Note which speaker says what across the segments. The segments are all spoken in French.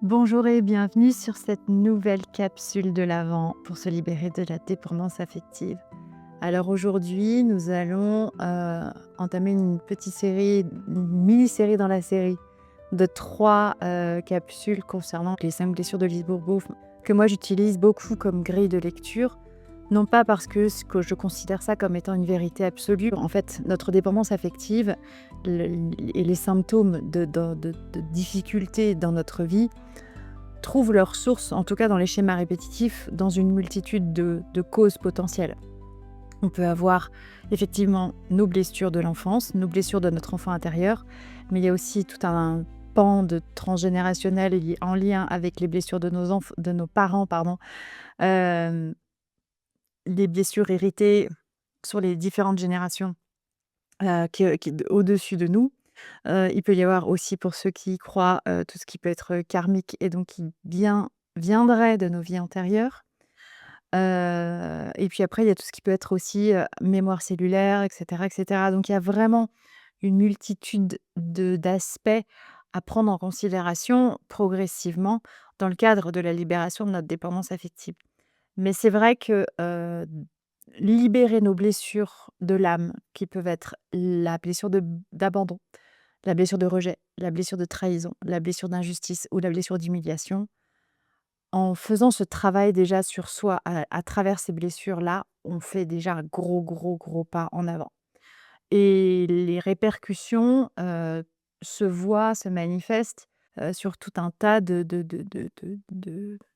Speaker 1: Bonjour et bienvenue sur cette nouvelle capsule de l'Avent pour se libérer de la dépendance affective. Alors aujourd'hui, nous allons entamer une petite série, une mini-série dans la série de trois capsules concernant les 5 blessures de Lise Bourbeau que moi j'utilise beaucoup comme grille de lecture. Non pas parce que je considère ça comme étant une vérité absolue. En fait, notre dépendance affective et les symptômes de difficultés dans notre vie trouvent leur source, en tout cas dans les schémas répétitifs, dans une multitude de causes potentielles. On peut avoir effectivement nos blessures de l'enfance, nos blessures de notre enfant intérieur, mais il y a aussi tout un pan de transgénérationnel en lien avec les blessures de nos parents, euh, les blessures héritées sur les différentes générations au-dessus de nous. Il peut y avoir aussi, pour ceux qui y croient, tout ce qui peut être karmique et donc qui viendrait de nos vies antérieures. Et puis après, il y a tout ce qui peut être aussi, mémoire cellulaire et cetera et cetera. Donc il y a vraiment une multitude d'aspects à prendre en considération progressivement dans le cadre de la libération de notre dépendance affective. Mais c'est vrai que, libérer nos blessures de l'âme, qui peuvent être la blessure d'abandon, la blessure de rejet, la blessure de trahison, la blessure d'injustice ou la blessure d'humiliation. En faisant ce travail déjà sur soi à travers ces blessures-là, on fait déjà un gros, gros, gros pas en avant. Et les répercussions, se voient, se manifestent, sur tout un tas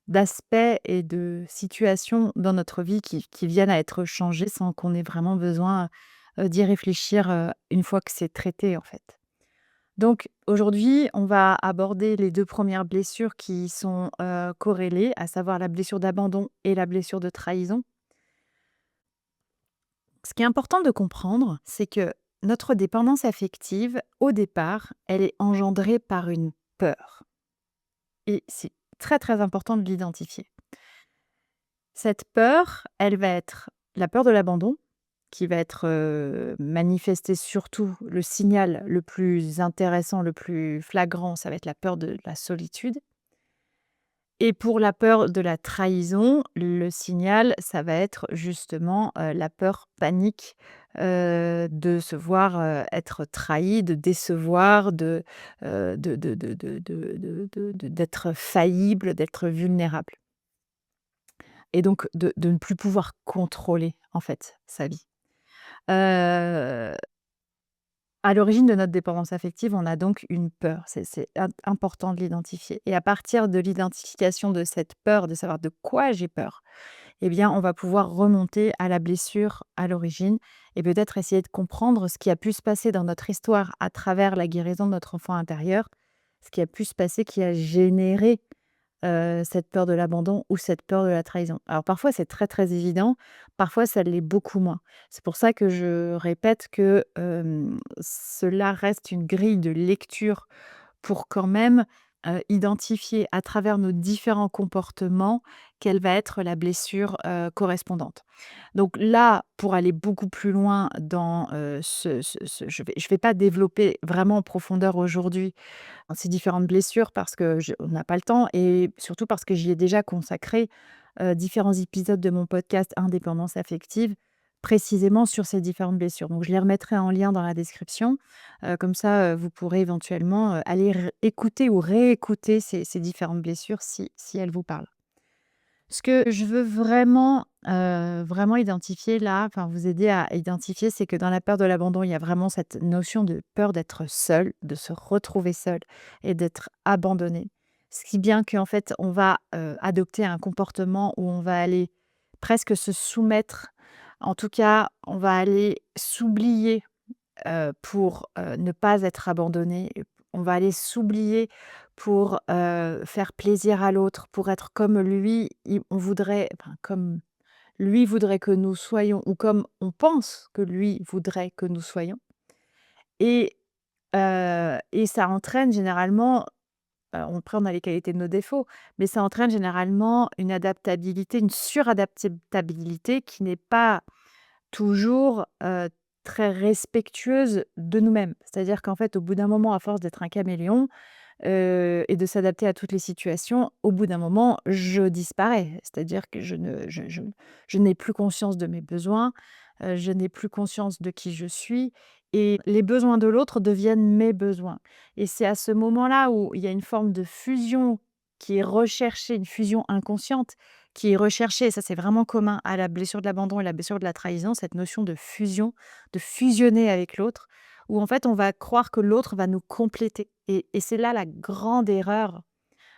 Speaker 1: d'aspects et de situations dans notre vie qui viennent à être changées sans qu'on ait vraiment besoin, d'y réfléchir, une fois que c'est traité, en fait. Donc aujourd'hui, on va aborder les 2 premières blessures qui sont, corrélées, à savoir la blessure d'abandon et la blessure de trahison. Ce qui est important de comprendre, c'est que notre dépendance affective, au départ, elle est engendrée par une peur et c'est très, très important de l'identifier. Cette peur, elle va être la peur de l'abandon, qui va être, manifestée surtout le signal le plus intéressant, le plus flagrant, ça va être la peur de la solitude. Et pour la peur de la trahison, le signal, ça va être justement, la peur panique, de se voir, être trahi, de décevoir, d'être faillible, d'être vulnérable et donc de ne plus pouvoir contrôler, en fait, sa vie. Heu À l'origine de notre dépendance affective, on a donc une peur. C'est important de l'identifier et à partir de l'identification de cette peur, de savoir de quoi j'ai peur, eh bien, on va pouvoir remonter à la blessure à l'origine et peut-être essayer de comprendre ce qui a pu se passer dans notre histoire à travers la guérison de notre enfant intérieur, ce qui a pu se passer qui a généré cette peur de l'abandon ou cette peur de la trahison. Alors parfois c'est très, très évident, parfois ça l'est beaucoup moins. C'est pour ça que je répète que, cela reste une grille de lecture pour quand même, identifier à travers nos différents comportements quelle va être la blessure, correspondante. Donc là, pour aller beaucoup plus loin dans, je vais pas développer vraiment en profondeur aujourd'hui ces différentes blessures parce que je on n'a pas le temps et surtout parce que j'y ai déjà consacré, différents épisodes de mon podcast Indépendance affective, précisément sur ces différentes blessures. Donc je les remettrai en lien dans la description, comme ça, vous pourrez éventuellement, aller écouter ou réécouter ces différentes blessures si elles vous parlent. Ce que je veux vraiment, vraiment identifier là, enfin vous aider à identifier, c'est que dans la peur de l'abandon, il y a vraiment cette notion de peur d'être seul, de se retrouver seul et d'être abandonné. Ce qui bien qu'en fait, on va, adopter un comportement où on va aller presque se soumettre. En tout cas, on va aller s'oublier pour, ne pas être abandonné. On va aller s'oublier pour, faire plaisir à l'autre, pour être comme lui, on voudrait enfin, comme lui voudrait que nous soyons ou comme on pense que lui voudrait que nous soyons et ça entraîne généralement, après on a les qualités de nos défauts, mais ça entraîne généralement une adaptabilité, une suradaptabilité qui n'est pas toujours, très respectueuse de nous-mêmes. C'est-à-dire qu'en fait, au bout d'un moment, à force d'être un caméléon, et de s'adapter à toutes les situations, au bout d'un moment, je disparais. C'est-à-dire que je n'ai plus conscience de mes besoins, je n'ai plus conscience de qui je suis et les besoins de l'autre deviennent mes besoins et c'est à ce moment-là où il y a une forme de fusion qui est recherchée, une fusion inconsciente qui est recherchée et ça, c'est vraiment commun à la blessure de l'abandon et la blessure de la trahison, cette notion de fusion, de fusionner avec l'autre où en fait, on va croire que l'autre va nous compléter et c'est là la grande erreur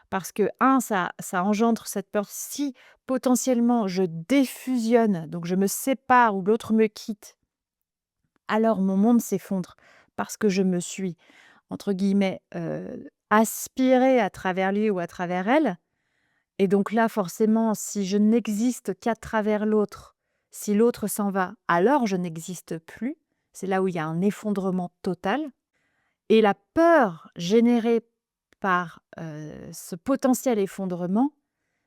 Speaker 1: parce que ça engendre cette peur. Si potentiellement je défusionne, donc je me sépare ou l'autre me quitte, alors mon monde s'effondre parce que je me suis, entre guillemets, «aspirée» à travers lui ou à travers elle et donc là, forcément, si je n'existe qu'à travers l'autre, si l'autre s'en va, alors je n'existe plus. C'est là où il y a un effondrement total. Et la peur générée par, ce potentiel effondrement,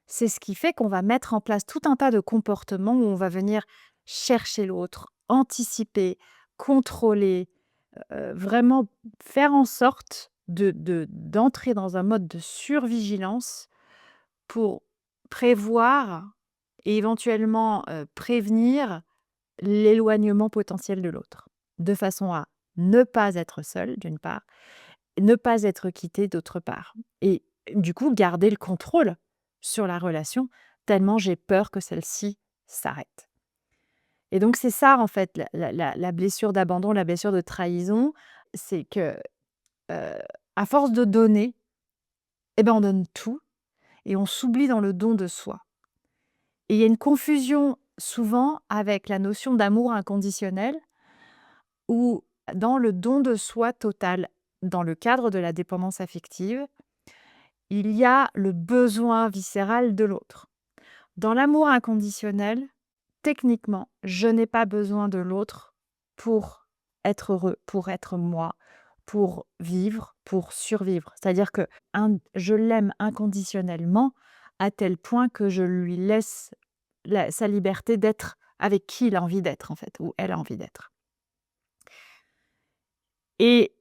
Speaker 1: c'est ce qui fait qu'on va mettre en place tout un tas de comportements où on va venir chercher l'autre, anticiper, contrôler, vraiment faire en sorte d'entrer dans un mode de survigilance pour prévoir et éventuellement, prévenir l'éloignement potentiel de l'autre. De façon à ne pas être seul, d'une part, ne pas être quitté d'autre part et du coup, garder le contrôle sur la relation, tellement j'ai peur que celle-ci s'arrête et donc c'est ça, en fait, la blessure d'abandon, la blessure de trahison, c'est que, heu, à force de donner et ben, on donne tout et on s'oublie dans le don de soi et il y a une confusion souvent avec la notion d'amour inconditionnel ou dans le don de soi total, dans le cadre de la dépendance affective. Il y a le besoin viscéral de l'autre. Dans l'amour inconditionnel, techniquement, je n'ai pas besoin de l'autre pour être heureux, pour être moi, pour vivre, pour survivre. C'est-à-dire que je l'aime inconditionnellement à tel point que je lui laisse sa liberté d'être avec qui il a envie d'être, en fait, ou elle a envie d'être. Et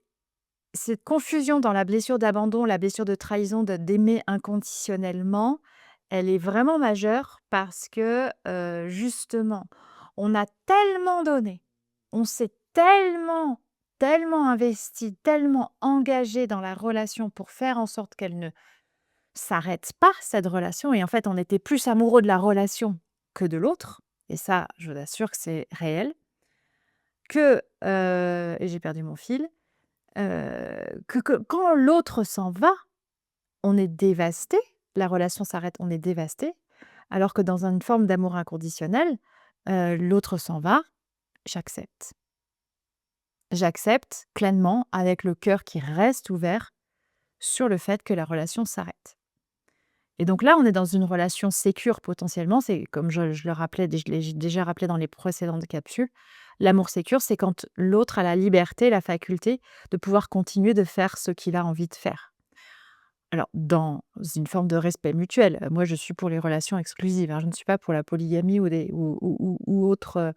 Speaker 1: cette confusion dans la blessure d'abandon, la blessure de trahison, d'aimer inconditionnellement, elle est vraiment majeure parce que, justement, on a tellement donné, on s'est tellement, tellement investi, tellement engagé dans la relation pour faire en sorte qu'elle ne s'arrête pas, cette relation et en fait, on était plus amoureux de la relation que de l'autre et ça, je vous assure que c'est réel, que, et j'ai perdu mon fil. Que quand l'autre s'en va, on est dévasté, la relation s'arrête, on est dévasté, alors que dans une forme d'amour inconditionnel, l'autre s'en va, j'accepte. J'accepte pleinement avec le cœur qui reste ouvert sur le fait que la relation s'arrête. Et donc là, on est dans une relation sécure potentiellement, c'est comme je le rappelais, je l'ai déjà rappelé dans les précédentes capsules, l'amour sécure, c'est quand l'autre a la liberté, la faculté de pouvoir continuer de faire ce qu'il a envie de faire. Alors, dans une forme de respect mutuel. Moi, je suis pour les relations exclusives, hein. Je ne suis pas pour la polygamie ou des ou autre,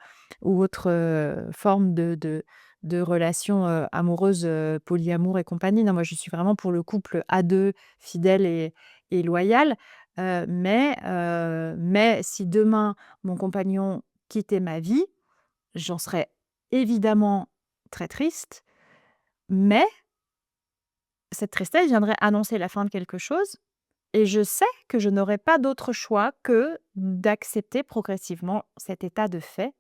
Speaker 1: forme de relations, amoureuses, polyamour et compagnie. Non, moi, je suis vraiment pour le couple à 2 fidèle et loyal. Mais si demain, mon compagnon quittait ma vie, j'en serais évidemment très triste, mais cette tristesse viendrait annoncer la fin de quelque chose et je sais que je n'aurai pas d'autre choix que d'accepter progressivement cet état de fait,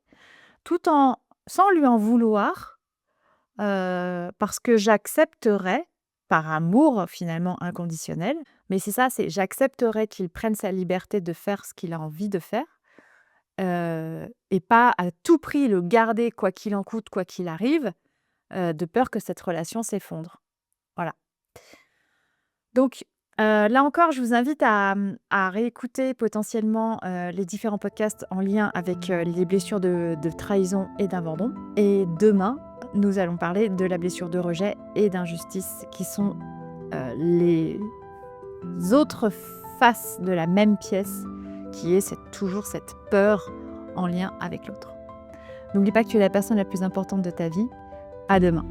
Speaker 1: tout en sans lui en vouloir, parce que j'accepterai, par amour finalement inconditionnel, mais c'est ça, c'est j'accepterai qu'il prenne sa liberté de faire ce qu'il a envie de faire, et pas à tout prix le garder quoi qu'il en coûte, quoi qu'il arrive, de peur que cette relation s'effondre. Voilà. Donc, là encore, je vous invite à réécouter potentiellement, les différents podcasts en lien avec, les blessures de trahison et d'abandon et demain, nous allons parler de la blessure de rejet et d'injustice qui sont, les autres faces de la même pièce qui est toujours cette peur en lien avec l'autre. N'oublie pas que tu es la personne la plus importante de ta vie. À demain.